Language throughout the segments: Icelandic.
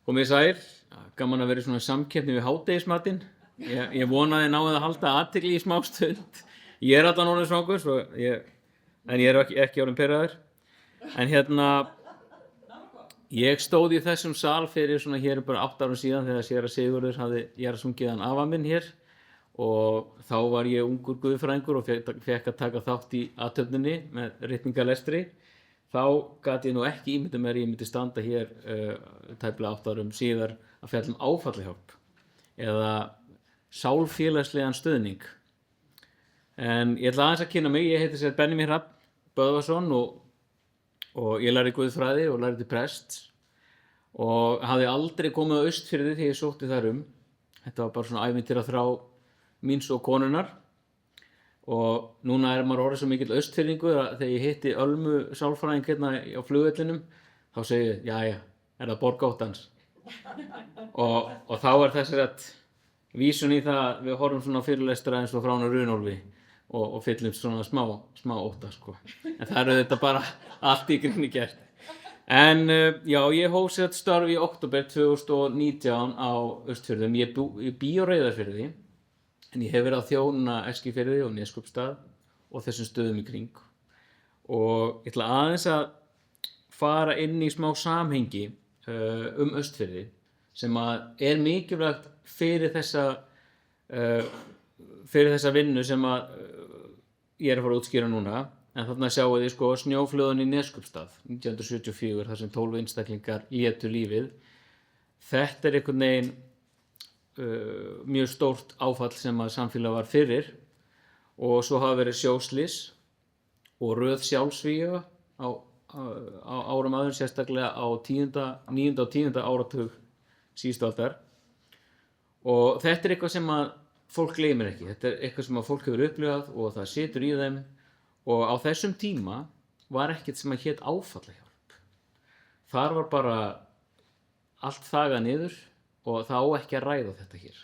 Komið sæl, gaman að vera í svona samkeppni við hádegismatinn. Ég vonaði náðið að halda athygli í smá stund. Ég er allan orðinn svangur, en ég er ekki orðinn pirraður. En ég stóð í þessum sal fyrir svona hér bara 8 árum síðan þegar séra Sigurður hafði jarðsungið hann afa minn hér. Og þá var ég ungur guðfræðingur og fekk að taka þátt í athöfninni með ritningalestri. Þá gat ég nú ekki ímyndað mér ég myndi standa hér tæplega 8 árum síðar að fjalla áfallahjálp eða sálfélagslegan stuðning. En ég ætla aðeins að kynna mig. Ég heiti sér Benjamín Hrafn Böðvarsson og ég lærði guðfræði og lærði til prests og hafði aldrei komið á Austfirði þegar ég sótti þar Þetta var bara svona ævintýraþrá míns og konunnar. Og núna maður orðið svo mikill Austfirðingur að þegar ég hitti Ölmu sálfræðing hérna á flugvellinum þá segi ég, jæja, það borgáttans? og þá þessi vísun í það að við horfum svona fyrirlestra eins og frá Runólfi og fyllumst svona smá ótta sko. En það þetta bara allt í gríni gert. En já, ég hóf störf í október 2019 á Austfirðum. Ég bý á Reyðarfirði. En ég hef verið að þjóna Eskifirði og Neskaupstað og þessum stöðum í kring. Og ég ætla aðeins að fara inn í smá samhengi Austfirði sem að mikilvægt fyrir þessa vinnu sem að ég að fara að útskýra núna. En þarna sjáum þið sko snjóflóðin í Neskaupstað 1974 þar sem 12 einstaklingar létu lífið. Þetta einhvern veginn mjög stórt áfall sem að samfélag var fyrir og svo hafa verið sjóslys og röð sjálfsvíga á árum áður sérstaklega á 9. og 10. áratug síðustu aldar og þetta eitthvað sem að fólk gleymir ekki. Þetta eitthvað sem að fólk hefur upplifað og það situr í þeim og á þessum tíma var ekkert sem að hét áfallahjálp. Þar var bara allt þagað niður og það á ekki að ræða þetta hér.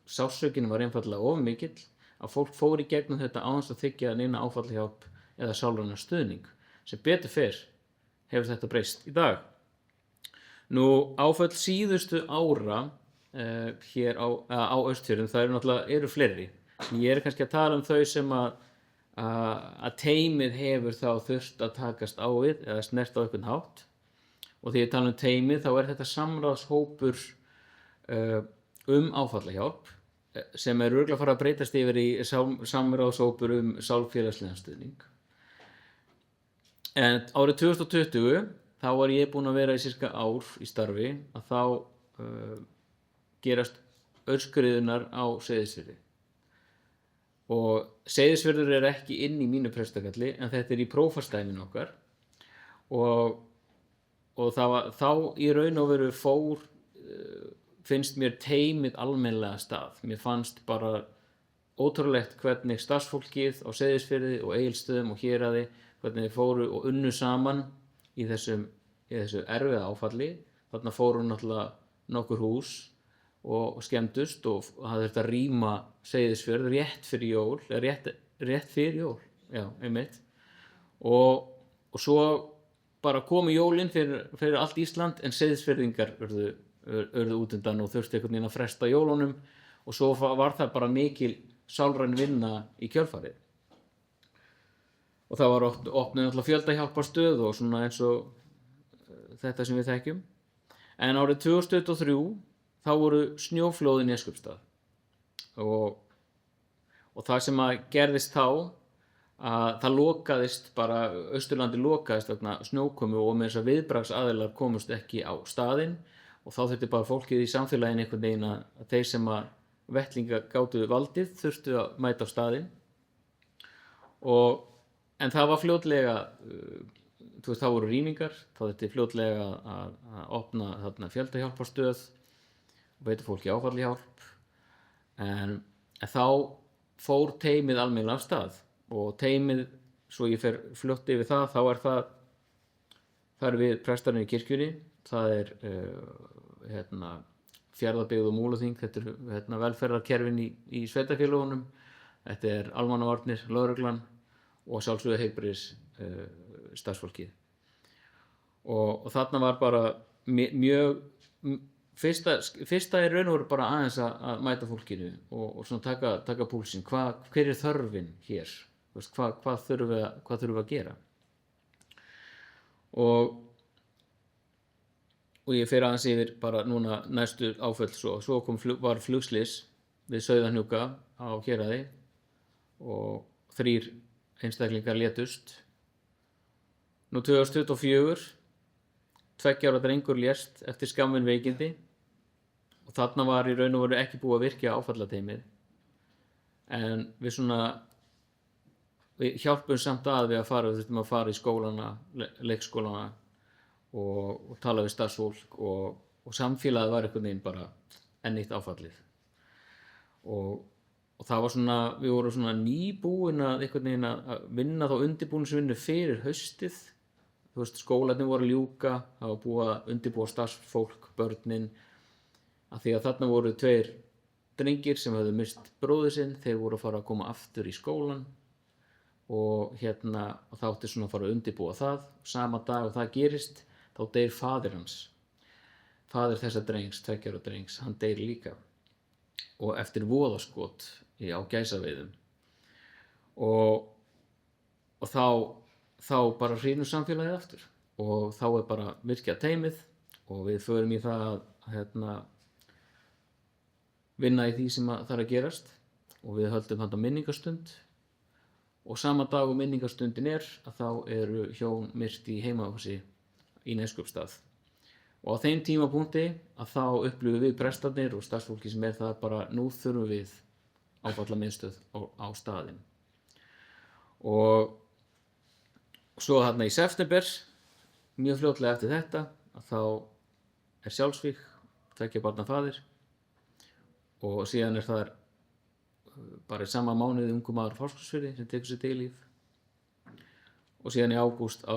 Sársaukinn var einfaldlega of mikill að fólk fór í gegnum þetta án þess að þiggja neina áfallahjálp eða sálrænan stuðning. Sem betur fer hefur þetta breyst í dag. Nú áföll síðustu ára hér á Austfjörðum, það náttúrulega fleiri. Ég kannski að tala þau sem að teymið hefur þá þurft að takast á við eða snert á einhvern hátt. Og þegar ég tala teymið þá þetta samráðshópur áfallahjálp sem örugglega fara að breytast yfir í samráðshópur sálfélagslegan stuðning. En árið 2020 þá var ég búinn að vera í sirka ár í starfi að þá gerast aurskriðurnar á Seyðisfirði. Og Seyðisfjörður ekki inn í mínu prestakalli en þetta í prófastsdæminu okkar og það var þá í raun og veru finnst mér teymið almennilega stað. Mér fannst bara ótrúlegt hvernig starfsfólkið á Seyðisfirði og Egilsstöðum og Héraði hvernig þeir fóru og unnu saman í þessu erfiða áfalli. Þarna fóru náttúrulega nokkur hús og skemmdust og hafði þurft að rýma Seyðisfjörð rétt fyrir jól. Já, einmitt. Og svo bara komu jólin fyrir allt Ísland en Seyðisfirðingar urðu út undan og þurfti einhvern veginn að fresta jólunum og svo var það bara mikil sálræn vinna í kjölfarið. Og það var opnuð náttúrulega fjöldahjálparstöð og svona eins og þetta sem við þekkjum. En árið 2023 þá voru snjóflóð í Neskaupstað og það sem að gerðist þá að það lokaðist bara, Austurlandi lokaðist vegna snjókomu og með þess að viðbragðsaðilar komust ekki á staðinn og þá þurfti bara fólkið í samfélaginu einhvern veginn að þeir sem að vettlinga gátu valdið þurftu að mæta á staðinn en það var fljótlega þá voru rýmingar, þá þurfti fljótlega að opna þarna fjöldahjálparstöð og veita fólki áfallahjálp en þá fór teymið almennilega af stað og teymið, svo ég fer fljótt yfir það, þá það við prestarnir í kirkjunni, það Fjarðabyggð og Múlaþing, þetta velferðarkerfin í sveitarfélögunum, þetta almannavarnir, lögreglan og sjálfsögðu heilbrigðis starfsfólkið. Og þarna var bara mjög fyrsta í raun og veru bara aðeins að mæta fólkinu og svona taka púlsinn, hver er þörfin hér, hvað þurfum við að gera, og ég fer aðeins yfir bara núna næstu áföll. Svo var flugslys við Sauðahnjúka á Héraði og 3 einstaklingar létust. Nú 2024 2 ára drengur lést eftir skammvinn veikindi og þarna var í raun og veru ekki búið að virkja áfallateymið, en við hjálpum samt við þurftum að fara í skólana, leikskólana og tala við starfsfólk og samfélagið var einhvern veginn bara enn eitt áfallið, og það var við vorum nýbúin að einhvern veginn að vinna þá undirbúningsvinnu fyrir haustið. Skólarnir voru að ljúka, það var búið að undirbúa starfsfólk, börnin, af því að þarna voru 2 drengir sem höfðu misst bróður sinn, þeir voru að fara að koma aftur í skólan og það átti að fara að undirbúa það. Sama dag og það gerist, þá deyr faðir hans, faðir þessa drengs, 2 ára drengs, hann deyr líka og eftir voðaskot á gæsaveiðum, og þá bara hrynur samfélagið aftur og þá er bara virkjað teymið og við förum í það að vinna í því sem þarf að gerast, og við höldum þarna minningarstund, og sama dag og minningarstundin að þá eru hjón myrt í heimahúsi í Neskaupstað, og á þeim tímapunkti að þá upplifum við prestarnir og starfsfólki sem það bara, nú þurfum við áfallamiðstöð á staðinn. Og svo þarna í september, mjög fljótlega eftir þetta, að þá sjálfsvíg, 2 barna faðir, og síðan það bara í sama mánuði ungur maður á Fáskrúðsfirði sem tekur sér dagslíf, og síðan í ágúst á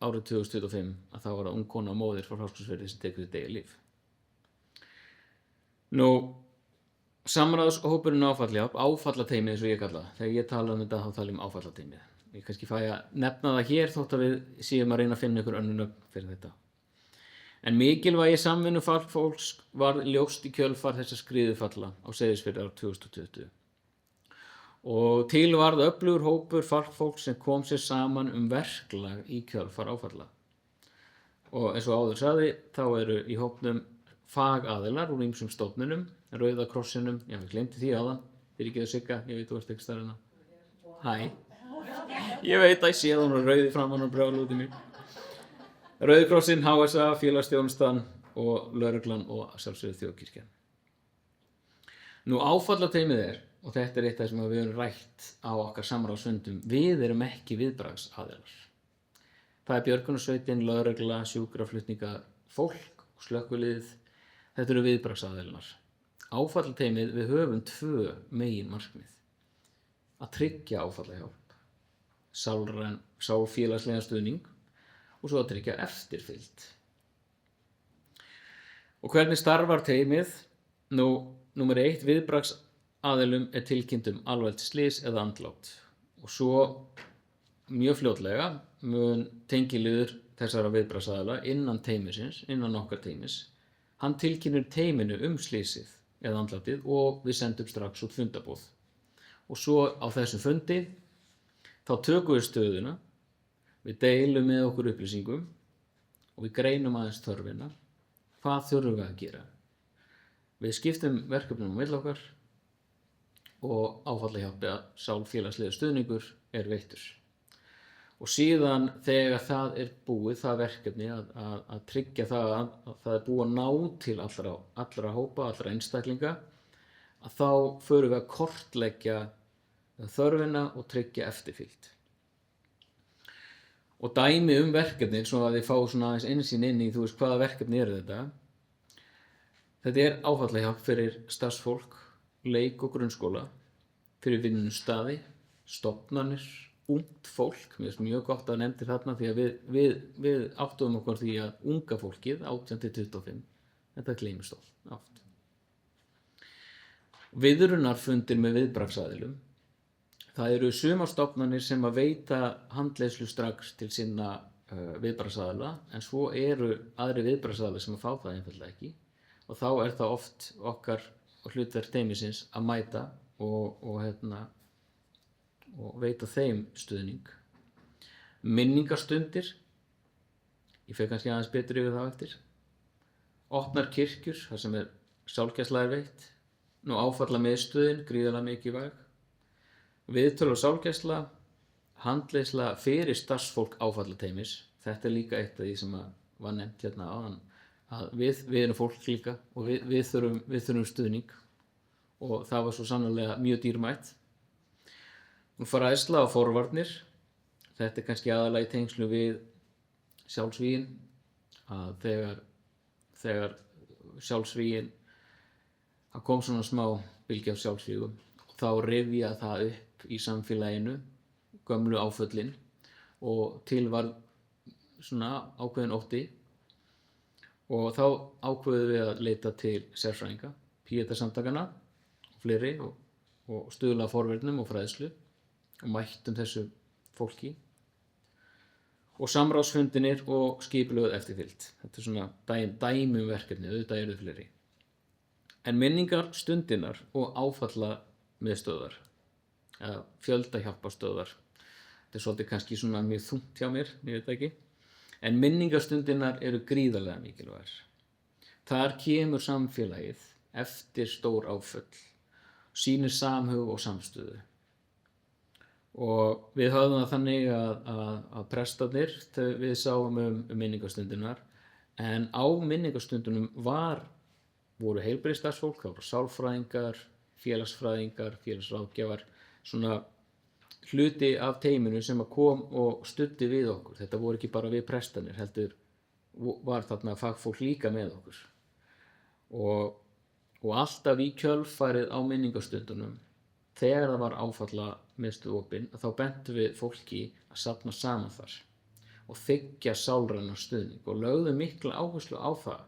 árið 2025 að þá var það ung kona og móðir frá Fáskrúðsfirði sem tekur sér dagslíf. Nú, samráðshópurinn áfallateymið eins og ég kalla það. Þegar ég tala þetta þá tala ég áfallateymið. Ég kannski fæ að nefna það hér þótt að við séum að reyna að finna ykkur önnur nöfn fyrir þetta. En mikilvægi samvinnu fagfólks var ljóst í kjölfar þessa skriðufalla á Seyðisfirði árið 2020. Og til varð öflugur hópur fagfólks sem kom sér saman verklag í kjölfar áfalla. Og eins og áður sagði, þá eru í hópnum fagaðilar úr ýmsum stofnunum, Rauða krossinum, ég glemti því áðan, fyrirgefðu Sigga, ég veit þú ert ekki starfina. Hæ. Ég veit að ég sé það, hún er rauði framan og brjálu út í mér. Rauði krossinn, HSA, félagsþjónustan og lögreglan og sjálfsögðu Þjóðkirkjan. Nú áfallateymið og þetta eitt af sem við höfum rætt á okkar samráðsfundum, við erum ekki viðbragðsaðilar. Það björgunarsveitin, lögregla, sjúkraflutninga, fólk og slökkvilið, þetta eru viðbragðsaðilar. Áfallateymið, við höfum 2 meginmarkmið: að tryggja áfallahjálp, sálfélagslegan stuðning og svo að tryggja eftirfylgd. Og hvernig starfar teymið? Nú, númer 1, viðbragðsaðilum tilkynnt alvarlegt slys eða andlát, og svo mjög fljótlega mun tengiliður þessara viðbragðsaðila innan teymisins, innan okkar teymis, hann tilkynnir teyminu slysið eða andlátið og við sendum strax út fundarboð. Og svo á þessum fundi þá tökum við stöðuna, við deilum með okkur upplýsingum og við greinum aðeins þörfina, hvað þurfum við að gera. Við skiptum verkefnum á milli okkar og áfallahjálp eða sálfélagslegur stuðningur veittur. Og síðan þegar það búið, það verkefni að tryggja það að það búið að ná til allra hópa, allra einstaklinga, að þá förum við að kortleggja þörfina og tryggja eftirfylgd. Og dæmi verkefni, svo að þið fá aðeins einsýn inn í, hvaða verkefni þetta? Þetta áfallahjálp fyrir starfsfólk, leik- og grunnskóla, fyrir vinnustaði, stofnanir, ungt fólk, mér finnst mjög gott að nefndir þarna því að við áttum okkur því að unga fólkið, 18-25, þetta gleymist oft. Viðrunarfundir með viðbragðsaðilum. Það eru sumar stofnanir sem að veita handleiðslu strax til sinna viðbragðsaðila, en svo eru aðri viðbragðsaðilar sem fá það einfaldlega ekki, og þá er það oft okkar hlutverk teymisins að mæta og veita þeim stuðning. Minningarstundir, ég fer kannski aðeins betur yfir það eftir. Opnar kirkjur, þar sem sálgæsla veitt. Nú áfallamiðstöðin, gríðarlega mikilvæg. Viðtöl og sálgæsla, handleiðsla fyrir starfsfólk áfallateymis. Þetta er líka eitt af því sem var nefnt hérna áðan, að við erum fólk líka og við þurfum stuðning, og það var svo sannarlega mjög dýrmætt. Nú fræðsla og forvarnir, þetta er kannski aðalega í tengslu við sjálfsvígin, að þegar sjálfsvígin, það kom svona smá bylgja af sjálfsvígum, þá rifja það upp í samfélaginu, gömlu áföllin, og til var svona ákveðin ótti, og þá ákveðum við að leita til sérfræðinga, Píetasamtakanna og fleiri, og stuðla að forvörnum og fræðslu, og mættum þessu fólki, og samráðsfundinir og skipulögð eftirfylgd. Þetta er svona dæmi verkefni, auðvitað eru fleiri. En minningarstundinar og áfallamiðstöðvar, eða fjöldahjálparstöðvar, þetta er svolítið kannski svona mjög þungt hjá mér, ég veit ekki, en minningarstundinar eru gríðarlega mikilvægar. Þar kemur samfélagið eftir stór áföll, sýnir samhug og samstöðu. Og við höfðum það þannig að prestarnir, við sáum minningarstundinar, en á minningarstundunum voru heilbrigðisstarfsfólk, það voru sálfræðingar, félagsfræðingar, félagsráðgjafar, svona hluti af teyminu sem kom og studdi við okkur. Þetta voru ekki bara við prestarnir, heldur var þarna fagfólk líka með okkur. Og alltaf í kjölfarið á minningarstundunum, þegar það var áfallamiðstöð opin, þá bentum við fólki að safna saman þar og þiggja sálrænan stuðning, og lögðum mikla áherslu á það.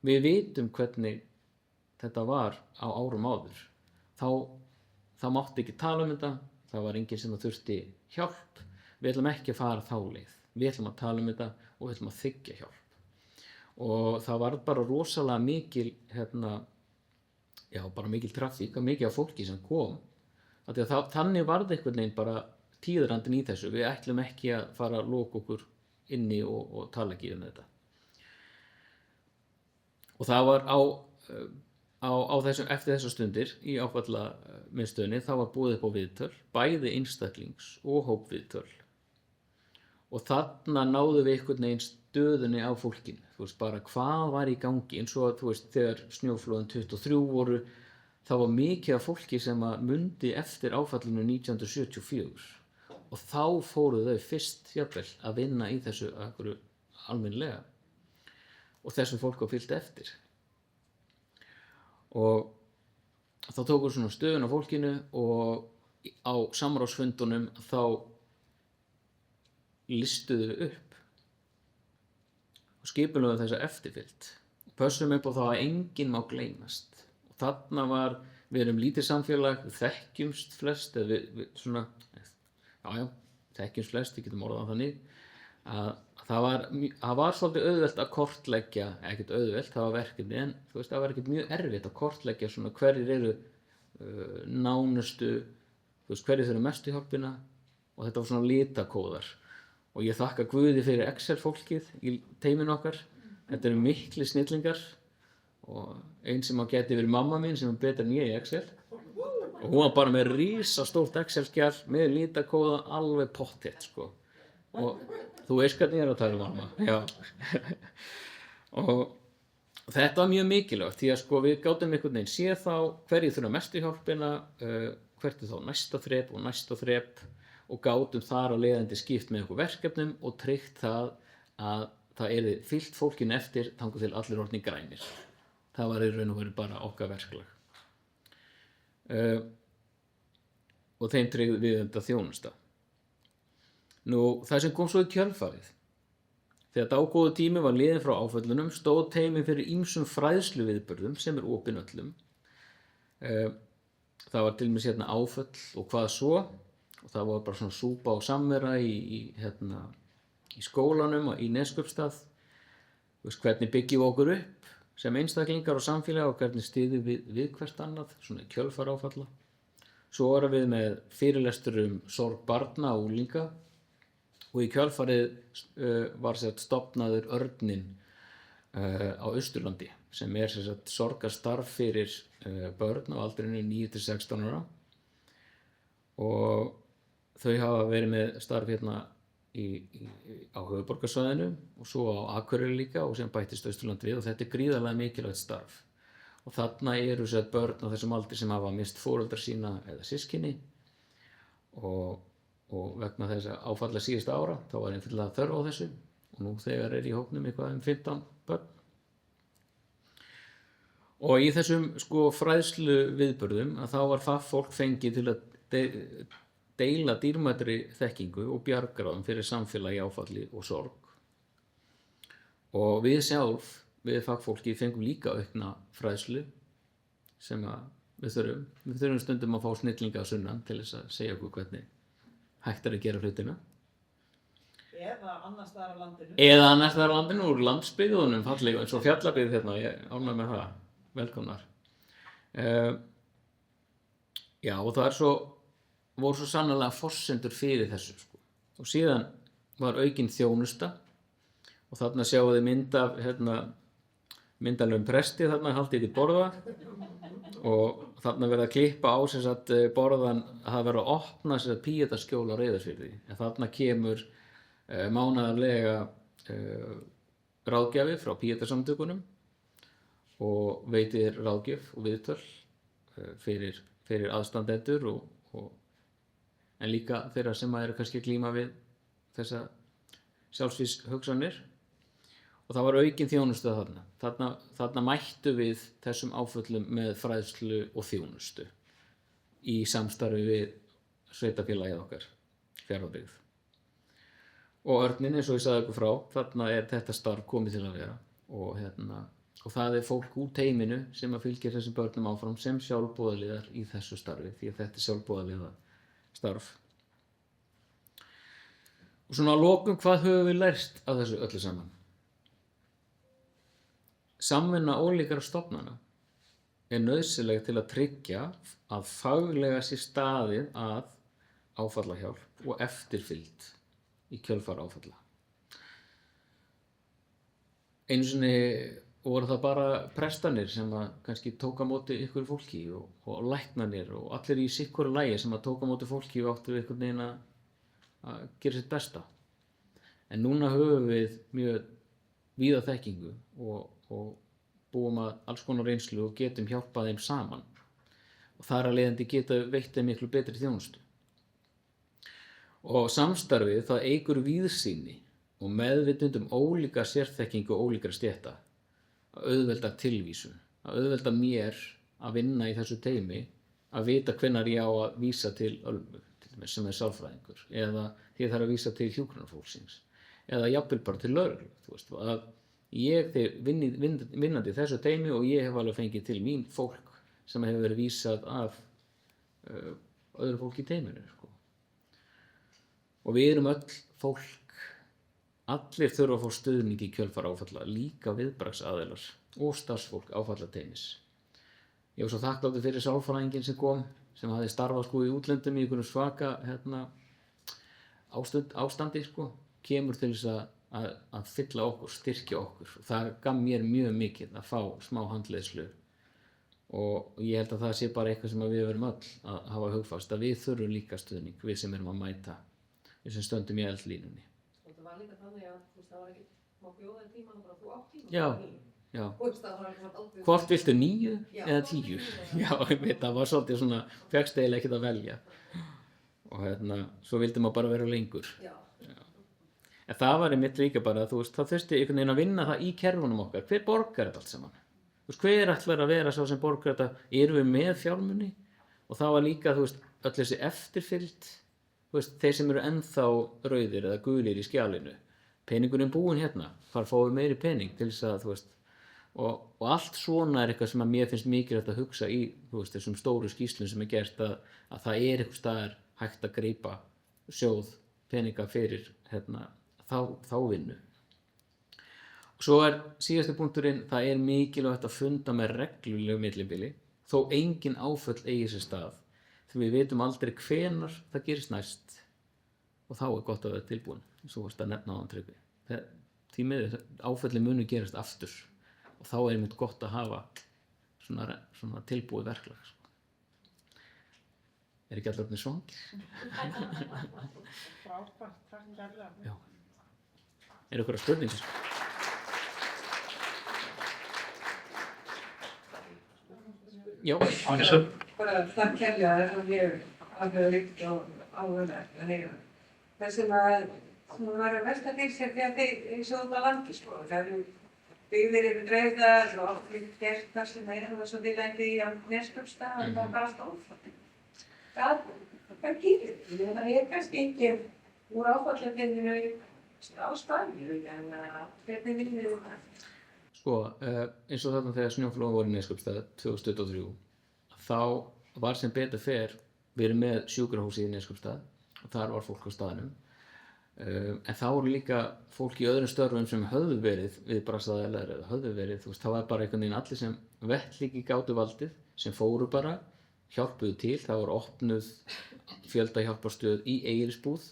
Við vitum hvernig þetta var á árum áður. Þá mátti ekki tala um þetta, það var enginn sem þurfti hjálp. Við ætlum ekki að fara þá leið. Við ætlum að tala um þetta og við ætlum að þiggja hjálp. Og það var bara rosalega mikil trafík og mikið af fólki sem kom. Þannig var það einhvern veginn bara tíðrandinn í þessu. Við ætlum ekki að fara að loka okkur inni og tala ekki um þetta. Og það var eftir þessar stundir í áfallamiðstöðinni, þá var boðið upp á viðtöl, bæði einstaklings- og hópviðtöl. Og þarna náðum við einhvern veginn stöðunni á fólkinu, bara hvað var í gangi, eins og þegar snjóflóðin 23 voru, þá var mikið af fólki sem mundi eftir áfallinu 1974, og þá fóru þau fyrst jafnvel að vinna í þessu almennlega, og þessum fólk var fylgt eftir. Og þá tókum við svona stöðun á fólkinu, og á samráðsfundunum þá listuðum við upp og skipulögðum þessa eftirfylgd. Pössum upp á það að enginn má gleymast. Og þarna við erum lítið samfélag, við þekkjumst flest, þekkjumst flest, við getum orðað þannig, að það var svolítið auðvelt að kortleggja, ekkert auðvelt, það var verkefni, en það var ekkert mjög erfitt að kortleggja svona hverjir eru nánustu, hverjir þurfa mestu hjálpina, og þetta var svona litakóðar. Og ég þakka Guði fyrir Excel-fólkið í teyminu okkar. Þetta eru mikli snillingar, og einn sem geti verið mamma mín sem betur en ég í Excel, og hún var bara með risastórt Excel-skjal með litakóða, alveg pottþétt, sko. Og þú veist hvernig ég er að tala um, mamma. Já. Og þetta var mjög mikilvægt, því að við gátum einhvern veginn séð þá hverjir þurfa mestu hjálpina, hvert er þá næsta þrep og næsta þrep, og gátum þar á leiðandi skipt með okkur verkefnum og tryggt það að það yrði fylgt fólkinu eftir þangað til allir orðnir grænir. Það var í raun og veru bara okkar verklag. Og þeim tryggði við þetta þjónusta. Nú, það sem kom svo í kjölfarið. Þegar dágóður tími var liðinn frá áföllunum, stóð teymið fyrir ýmsum fræðsluviðburðum sem opin öllum. Það var til dæmis áföll og hvað svo, og það var bara svona súpa og samvera í í skólanum og í Neskaupstað, hvernig byggjum við okkur upp sem einstaklingar og samfélag og hvernig styðjum við hvert annað, svona kjölfar áfalla. Svo erum við með fyrirlestur sorg barna og unglinga og í kjölfarið var stofnaður Örninn á Austurlandi sem sorgarstarf fyrir börn á aldrinu 9-16 ára og þau hafa verið með starf hérna á höfuðborgarsvæðinu og svo á Akureyri líka og sem bættist Austurland við og þetta gríðarlega mikilvægt starf og þarna eru börn á þessum aldri sem hafa mist foreldra sína eða systkini og vegna þess að áfalla síðustu ára þá var einfaldlega þörf á þessu og nú þegar í hópnum eitthvað 15 börn og í þessum fræðslu viðburðum að þá var fagfólk fengið til að deila dýrmætri þekkingu og bjargráðum fyrir samfélagi áfalli og sorg og við fagfólki fengum líka aukna fræðslu sem að við þurfum stundum að fá snillinga að sunnan til þess að segja okkur hvernig hægt að gera hlutina eða annars staðar á landinu úr landsbyggðunum fallega eins og Fjallabyggð hérna, ég ánægð með það velkomnar já og það voru svo sannarlega forsendur fyrir þessu og síðan var aukin þjónusta og þarna sjáum við myndalögum presti þarna haldið í borða og þarna verið að klippa á borðan að það verið að opna Píetaskjól á Reyðarfirði en þarna kemur mánaðarlega ráðgjafi frá Píetasamtökunum og veitir ráðgjöf og viðtöl fyrir aðstandendur en líka þeirra sem eru kannski að glíma við þessa sjálfsvígshugsanir og það var aukin þjónustu þarna mættu við þessum áföllum með fræðslu og þjónustu í samstarfi við sveitarfélagið okkar Fjarðabyggð og Örninn eins og ég sagði ykkur frá þarna þetta starf komið til að vera og það fólk úr teyminu sem að fylgja þessum börnum áfram sem sjálfboðaliðar í þessu starfi því að þetta sjálfboðaliða starf og svona að lokum hvað höfum við lært af þessu öllu saman samvinna ólíkra stofnana nauðsynleg til að tryggja að faglega sé staðið að áfallahjálp og eftirfylgd í kjölfar áfalla einu sinni voru það bara prestanir sem að kannski tóka á móti ykkur fólki og læknanir og allir í sikkoru lagi sem að tóka á móti fólki og áttu einhvern veginn að gera sitt besta en núna höfum við mjög víða þekkingu og búum að alls konar reynslu og getum hjálpað þeim saman og þar að leiðandi geta veitt þeim miklu betri þjónustu og samstarfið það eykur víðsýni og meðvitund ólíka sérþekkingu og ólíkra stétta að auðvelda tilvísun, að auðvelda mér að vinna í þessu teymi að vita hvenær ég á að vísa til Ölmu, til dæmis sem sálfræðingur eða því þarf að vísa til hjúkrunarfólksins eða jafnvel bara til lögreglu, að ég vinnandi í þessu teymi og ég hef alveg fengið til mín fólk sem hefur verið vísað af öðru fólki í teyminu og við erum öll fólk allir þurfa að fá stuðning í kjölfar áfalla líka viðbragðsaðilar og starfsfólk áfallateymis ég var svo þakkláttur fyrir sálfræðinginn sem kom sem hafði starfað í útlöndum í einhverjum svaka ástandi kemur til þess að fylla okkur, styrkja okkur og það gaf mér mjög mikið að fá smá handleiðslu og ég held að það sé bara eitthvað sem við verum öll að hafa hugfast að við þurfum líka stuðning, við sem erum að mæta við sem stöndum í eldlínunni og það var líka þannig að það var ekki má bjóða í tíma bara þú átt tíma já aldrei... hvort viltu 9 eða 10 já, það var svolítið svona fékkst eiginlega ekkert að velja og svo vildi maður bara vera lengur já. En það var einmitt líka bara það þurfti einhvern veginn að vinna það í kerfunum okkar hver borgar þetta allt saman hver ætlar að vera sá sem borgar þetta erum við með fjármuni og það var líka öll þessi eftirfylgd þeir sem eru ennþá rauðir eða gulir í skjalinu peningurinn búinn hérna þar fáum við meiri pening til þess að og allt svona eitthvað sem að mér finnst mikilvægt að hugsa í þessum stóru skýrslum sem gert að það einhvers staðar hægt að grípa sjóð peninga fyrir þá vinnu. Og svo síðasti punkturinn, það mikilvægt að funda með reglulegu millibili þó engin áföll eigi sér stað, því við vitum aldrei hvenær það gerist næst og þá gott að vera tilbúin, svo varst að nefna á hann Tryggvi. Því miður áföllin munu gerast aftur og þá einmitt gott að hafa svona tilbúið verklag. Ekki allir orðnir svangir? Frábært, takk kærlega. Já. Einhverjar spurningar? Já. Bara takk kærlega, það mjög alveg líkt og áhugavert að heyra. Það sem var að velta fyrir sér því að þið sjóðum að landi, sko. Það byggðir yfir dreifðar og allir gestar sem hafa svo viljandi í Neskaupstað og það var bara allt áfall. Hvað gerir þið? Það kannski engin úr áfallafindinu á staðinu, en hvernig viljið þið það? Sko, eins og þarna þegar snjóflóðin voru í Neskaupstað 2023, þá var sem betur fer verið með sjúkrahúsið í Neskaupstað og þar var fólk á staðnum. En þá voru líka fólk í öðrum störfum sem höfðu verið við brasaðalar eða höfðu verið, það var bara einhvern veginn allir sem vettlíki gátu valdið, sem fóru bara, hjálpuðu til, það voru opnuð fjöldahjálparstöð í Egilsbúð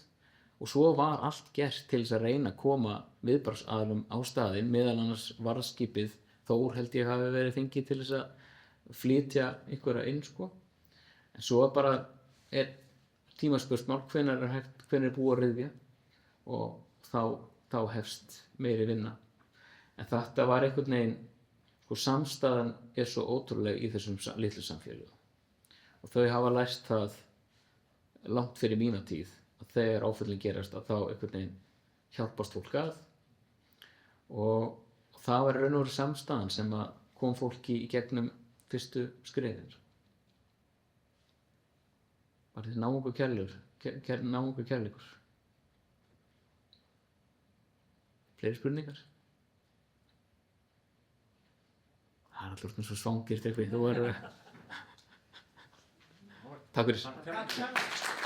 og svo var allt gert til þess að reyna að koma viðbragðsaðilum á staðinn, meðal annars varðskipið Þór held ég hafi verið fengið til þess að flytja einhverja inn, sko. En svo bara tímaspursmál, hvenær búið að ryðja og þá hefst meiri vinna. En þetta var einhvern veginn, sko, samstæðan svo ótrúleg í þessum litlu samfélögum og þau hafa lært það langt fyrir mína tíð að þegar áföllin gerast að þá einhvern veginn hjálpast fólk að og það var raun og veru samstæðan sem að kom fólki í gegnum fyrstu skrefin. Bara þessi náungur kærleikur. Fleiri spurningar? Það allir svo svangir, Tryggvi, þú Takk fyrir.